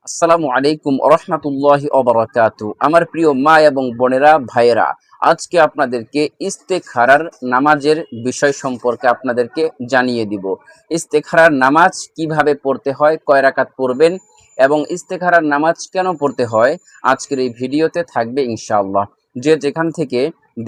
আসসালামু আলাইকুম রহমতুল্লাহি ওবারাকাতু। আমার প্রিয় মা এবং বোনেরা, ভাইয়েরা, আজকে আপনাদেরকে ইস্তেখারার নামাজের বিষয় সম্পর্কে আপনাদেরকে জানিয়ে দিব। ইস্তেখারার নামাজ কিভাবে পড়তে হয়, কয় রাকাত পড়বেন এবং ইস্তেখারার নামাজ কেন পড়তে হয়, আজকের এই ভিডিওতে থাকবে ইনশাআল্লাহ। যে যেখান থেকে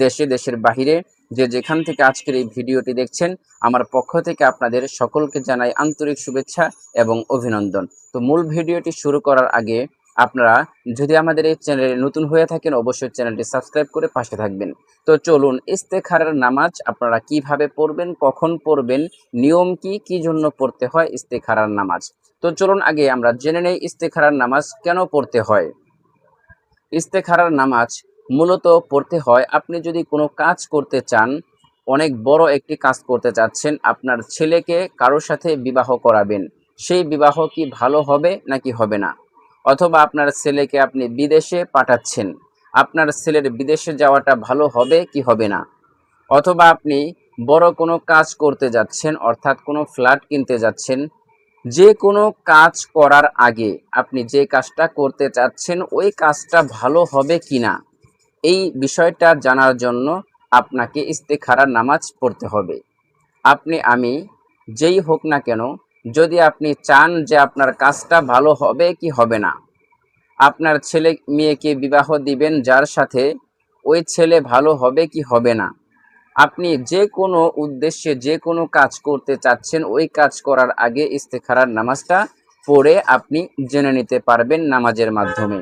দেশে দেশের বাহিরে যে যেখান থেকে আজকের এই ভিডিওটি দেখছেন, আমার পক্ষ থেকে আপনাদের সকলকে জানাই আন্তরিক শুভেচ্ছা এবং অভিনন্দন। তো মূল ভিডিওটি শুরু করার আগে আপনারা যদি আমাদের এই চ্যানেলে নতুন হয়ে থাকেন, অবশ্যই চ্যানেলটি সাবস্ক্রাইব করে পাশে থাকবেন। তো চলুন, ইস্তেখারার নামাজ আপনারা কিভাবে পড়বেন, কখন পড়বেন, নিয়ম কি, কি জন্য পড়তে হয় ইস্তেখারার নামাজ। তো চলুন আগে আমরা জেনে নেই ইস্তেখারার নামাজ কেন পড়তে হয়। ইস্তেখারার নামাজ মূলত পড়তে হয় আপনি যদি কোনো কাজ করতে চান, অনেক বড় একটি কাজ করতে চাচ্ছেন, আপনার ছেলেকে কারোর সাথে বিবাহ করাবেন, সেই বিবাহ কি ভালো হবে নাকি হবে না, অথবা আপনার ছেলেকে আপনি বিদেশে পাঠাচ্ছেন, আপনার ছেলের বিদেশে যাওয়াটা ভালো হবে কি হবে না, অথবা আপনি বড় কোনো কাজ করতে যাচ্ছেন, অর্থাৎ কোনো ফ্ল্যাট কিনতে যাচ্ছেন, যে কোনো কাজ করার আগে আপনি যে কাজটা করতে চাচ্ছেন ওই কাজটা ভালো হবে কিনা, এই বিষয়টা জানার জন্য আপনাকে ইস্তেখারার নামাজ পড়তে হবে। আপনি আমি যেই হোক না কেন, যদি আপনি চান যে আপনার কাজটা ভালো হবে কি হবে না, আপনার ছেলে মেয়েকে বিবাহ দিবেন যার সাথে, ওই ছেলে ভালো হবে কি হবে না, আপনি যে কোনো উদ্দেশ্যে যে কোনো কাজ করতে চাচ্ছেন, ওই কাজ করার আগে ইস্তেখারার নামাজটা পড়ে আপনি জেনে নিতে পারবেন নামাজের মাধ্যমে।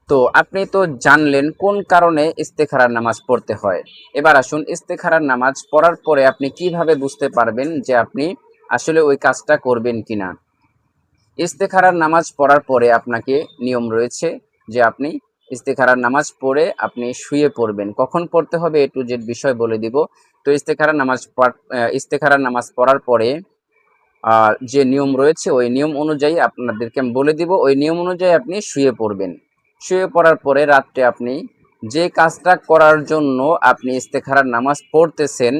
তো আপনি তো জানলেন কোন কারণে ইস্তেখারার নামাজ পড়তে হয়। এবার আসুন, ইস্তেখারার নামাজ পড়ার পরে আপনি কিভাবে বুঝতে পারবেন যে আপনি আসলে ওই কাজটা করবেন কিনা। ইস্তেখারার নামাজ পড়ার পরে আপনাকে নিয়ম রয়েছে যে আপনি ইস্তেখারার নামাজ পড়ে আপনি শুয়ে পড়বেন। কখন পড়তে হবে এ টু জেড বিষয় বলে দিব। তো ইস্তেখারার নামাজ পড়ার পরে যে নিয়ম রয়েছে ওই নিয়ম অনুযায়ী আপনাদেরকে আমি বলে দিব, ওই নিয়ম অনুযায়ী আপনি শুয়ে পড়বেন। শুয়ে পড়ার পরে রাত্রে আপনি যে কাজটা করার জন্য আপনি ইস্তেখারার নামাজ পড়তেছেন,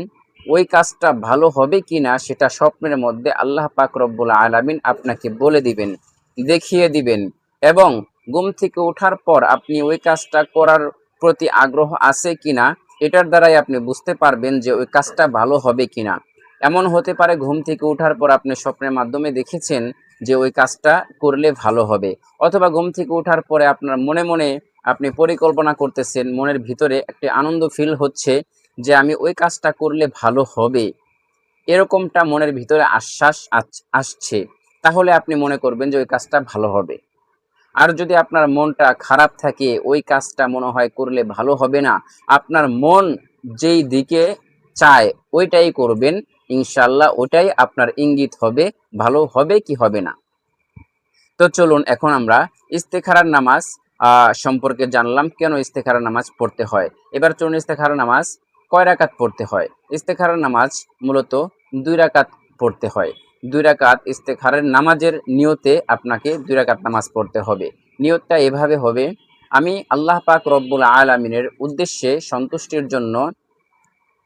ওই কাজটা ভালো হবে কিনা সেটা স্বপ্নের মধ্যে আল্লাহ পাক রব্বুল আলামিন আপনাকে বলে দিবেন, দেখিয়ে দিবেন, এবং ঘুম থেকে ওঠার পর আপনি ওই কাজটা করার প্রতি আগ্রহ আছে কিনা, এটার দ্বারাই আপনি বুঝতে পারবেন যে ওই কাজটা ভালো হবে কিনা। এমন হতে পারে ঘুম থেকে ওঠার পর আপনি স্বপ্নের মাধ্যমে দেখেছেন যে ওই কাজটা করলে ভালো হবে, অথবা ঘুম থেকে ওঠার পরে আপনার মনে মনে আপনি পরিকল্পনা করতেছেন, মনের ভিতরে একটি আনন্দ ফিল হচ্ছে যে আমি ওই কাজটা করলে ভালো হবে, এরকমটা মনের ভিতরে আশ্বাস আসছে, তাহলে আপনি মনে করবেন যে ওই কাজটা ভালো হবে। আর যদি আপনার মনটা খারাপ থাকে, ওই কাজটা মনে হয় করলে ভালো হবে না, আপনার মন যেই দিকে চায় ওইটাই করবেন, ইনশাল্লাহ ওটাই আপনার ইঙ্গিত হবে ভালো হবে কি হবে না। তো চলুন এখন আমরা ইস্তেখারার নামাজ সম্পর্কে জানলাম, কেন ইস্তেখারার নামাজ পড়তে হয়। এবার চলুন ইস্তেখারার নামাজ কয় রাকাত পড়তে হয়। ইস্তেখারার নামাজ মূলত 2 রাকাত পড়তে হয়। 2 রাকাত ইস্তেখারের নামাজের নিয়তে আপনাকে 2 রাকাত নামাজ পড়তে হবে। নিয়তটা এভাবে হবে, আমি আল্লাহ পাক রব্বুল আলামিনের উদ্দেশ্যে সন্তুষ্টির জন্য,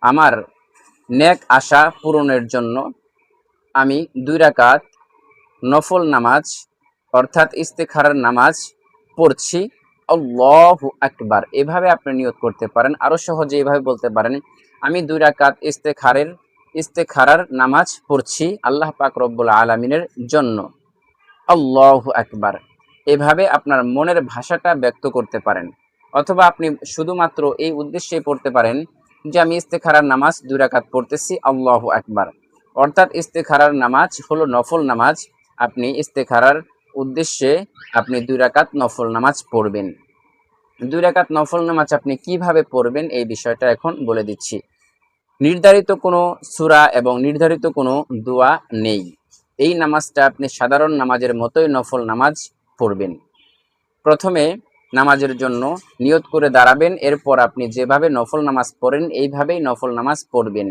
আমার নেক আশা পূরণের জন্য আমি 2 রাকাত নফল নামাজ অর্থাৎ ইস্তেখারার নামাজ পড়ছি। আল্লাহু আকবার, এভাবে আপনি নিয়ত করতে পারেন। আরো সহজে এভাবে বলতে পারেন, আমি 2 রাকাত ইস্তেখারার নামাজ পড়ছি আল্লাহ পাক রব্বুল আলামিনের জন্য। আল্লাহু আকবার, এভাবে আপনার মনের ভাষাটা ব্যক্ত করতে পারেন। অথবা আপনি শুধুমাত্র এই উদ্দেশ্যে পড়তে পারেন যে আমি ইস্তেখারার নামাজ 2 রাকাত পড়তেছি আল্লাহু আকবার, অর্থাৎ ইস্তেখারার নামাজ হলো নফল নামাজ, আপনি ইস্তেখারার উদ্দেশ্যে আপনি 2 রাকাত নফল নামাজ পড়বেন। 2 রাকাত নফল নামাজ আপনি কিভাবে পড়বেন এই বিষয়টা এখন বলে দিচ্ছি। নির্ধারিত কোনো সূরা এবং নির্ধারিত কোনো দোয়া নেই। এই নামাজটা আপনি সাধারণ নামাজের মতোই নফল নামাজ পড়বেন। প্রথমে নামাজের জন্য নিয়ত করে দাঁড়াবেন, এরপর আপনি যেভাবে নফল নামাজ পড়েন এইভাবেই নফল নামাজ পড়বেন।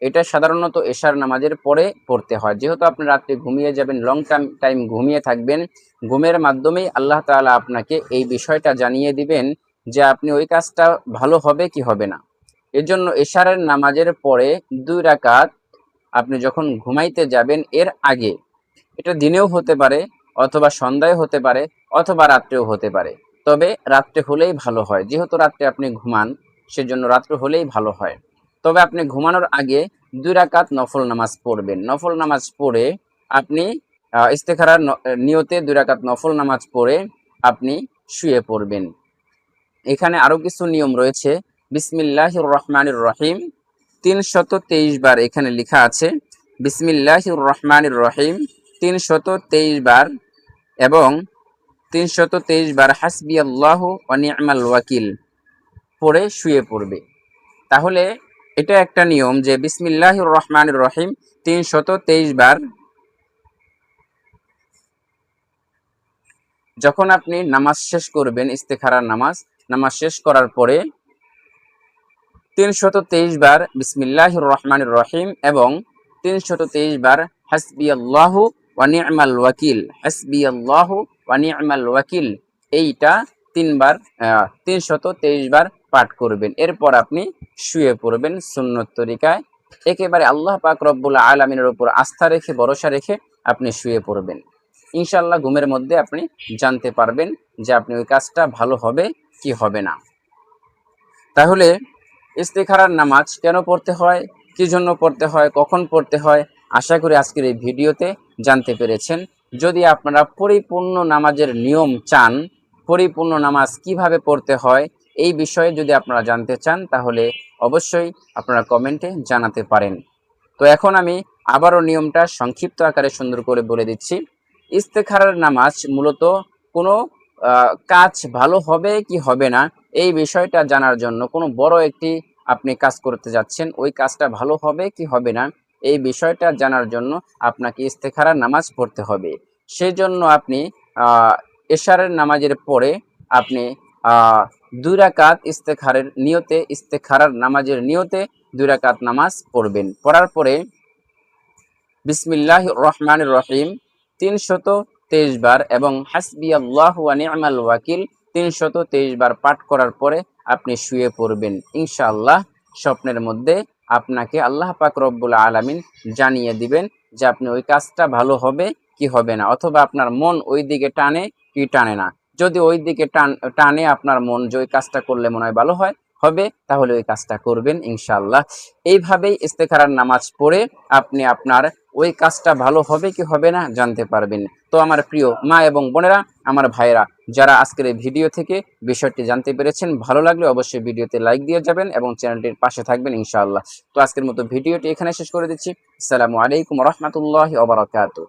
এটা সাধারণত এশার নামাজের পরে পড়তে হয়, যেহেতু আপনি রাত্রে ঘুমিয়ে যাবেন, লং টাইম ঘুমিয়ে থাকবেন, ঘুমের মাধ্যমেই আল্লাহ তাআলা আপনাকে এই বিষয়টা জানিয়ে দিবেন যে আপনি ওই কাজটা ভালো হবে কি হবে না। এজন্য এশারের নামাজের পরে 2 রাকাত আপনি যখন ঘুমাইতে যাবেন এর আগে, এটা দিনেও হতে পারে অথবা সন্ধ্যায় হতে পারে অথবা রাত্রেও হতে পারে। তবে রাত্রে হলেই ভালো হয়, যেহেতু রাত্রে আপনি ঘুমান, সেজন্য রাত্রে হলেই ভালো হয়। তবে আপনি ঘুমানোর আগে 2 রাকাত নফল নামাজ পড়বেন। নফল নামাজ পড়ে আপনি ইস্তেখারার নিয়তে 2 রাকাত নফল নামাজ পড়ে আপনি শুয়ে পড়বেন। এখানে আরো কিছু নিয়ম রয়েছে। বিসমিল্লাহির রহমানির রহিম 323 বার এখানে লেখা আছে। বিসমিল্লাহির রহমানির রহিম 323 বার এবং 323 বার হাসবি আল্লাহু ওয়া নি'মাল ওয়াকিল পড়ে শুয়ে পড়বে। তাহলে এটা একটা নিয়ম যে বিসমিল্লাহির রহমানির রহিম 323 বার যখন আপনি নামাজ শেষ করবেন, ইস্তেখারার নামাজ শেষ করার পরে 323 বার বিসমিল্লাহির রহমানির রহিম এবং 323 বার হাসবি আল্লাহু ওয়া নি'মাল ওয়াকিল, হাসবি আল্লাহু ওয়া নি'মাল ওয়াকিল, এইটা 323 বার পাঠ করবেন। এরপর আপনি শুয়ে পড়বেন সুন্নত তরিকায়। একেবারে আল্লাহ পাক রব্বুল আলামিনের উপর আস্থা রেখে, ভরসা রেখে আপনি শুয়ে পড়বেন। ইনশাআল্লাহ ঘুমের মধ্যে আপনি জানতে পারবেন যে আপনি ওই কাজটা ভালো হবে কি হবে না। তাহলে ইস্তেখারার নামাজ কেন পড়তে হয়, কি জন্য পড়তে হয়, কখন পড়তে হয়, আশা করি আজকের এই ভিডিওতে জানতে পেরেছেন। যদি আপনারা পরিপূর্ণ নামাজের নিয়ম চান, পরিপূর্ণ নামাজ কিভাবে পড়তে হয়, এই বিষয়ে যদি আপনারা জানতে চান, তাহলে অবশ্যই আপনারা কমেন্টে জানাতে পারেন। তো এখন আমি আবারও নিয়মটা সংক্ষিপ্ত আকারে সুন্দর করে বলে দিচ্ছি। ইস্তেখারার নামাজ মূলত কোনো কাজ ভালো হবে কি হবে না, এই বিষয়টা জানার জন্য, কোনো বড় একটি আপনি কাজ করতে যাচ্ছেন, ওই কাজটা ভালো হবে কি হবে না, এই বিষয়টা জানার জন্য আপনাকে ইস্তেখারার নামাজ পড়তে হবে। সেই জন্য আপনি এশারের নামাজের পরে আপনি 2 রাকাত ইস্তেখারার নামাজের নিয়তে 2 রাকাত নামাজ পড়বেন। পড়ার পরে বিসমিল্লাহির রহমানির রহিম 323 বার এবং হাসবি আল্লাহু ওয়া নি'মাল ওয়াকিল 323 বার পাঠ করার পরে আপনি শুয়ে পড়বেন। ইনশাআল্লাহ স্বপ্নের মধ্যে আপনাকে আল্লাহ পাক রব্বুল আলামিন জানিয়ে দিবেন যে আপনি ওই কাজটা ভালো হবে কি হবে না, অথবা আপনার মন ওই দিকে টানে কি টানে না। যদি ওই দিকে টানে আপনার মন, যে ওই কাজটা করলে মনে হয় ভালো হবে, তাহলে ওই কাজটা করবেন ইনশাআল্লাহ। এইভাবেই ইস্তেখারার নামাজ পড়ে আপনি আপনার ওই কাজটা ভালো হবে কি হবে না জানতে পারবেন। তো আমার প্রিয় মা এবং বোনেরা, আমার ভাইয়েরা, যারা আজকের এই ভিডিও থেকে বিষয়টি জানতে পেরেছেন, ভালো লাগলে অবশ্যই ভিডিওতে লাইক দিয়ে যাবেন এবং চ্যানেলটির পাশে থাকবেন ইনশাআল্লাহ। তো আজকের মতো ভিডিওটি এখানে শেষ করে দিচ্ছি। আসসালামু আলাইকুম ওয়া রাহমাতুল্লাহি ওয়া বারাকাতুহু।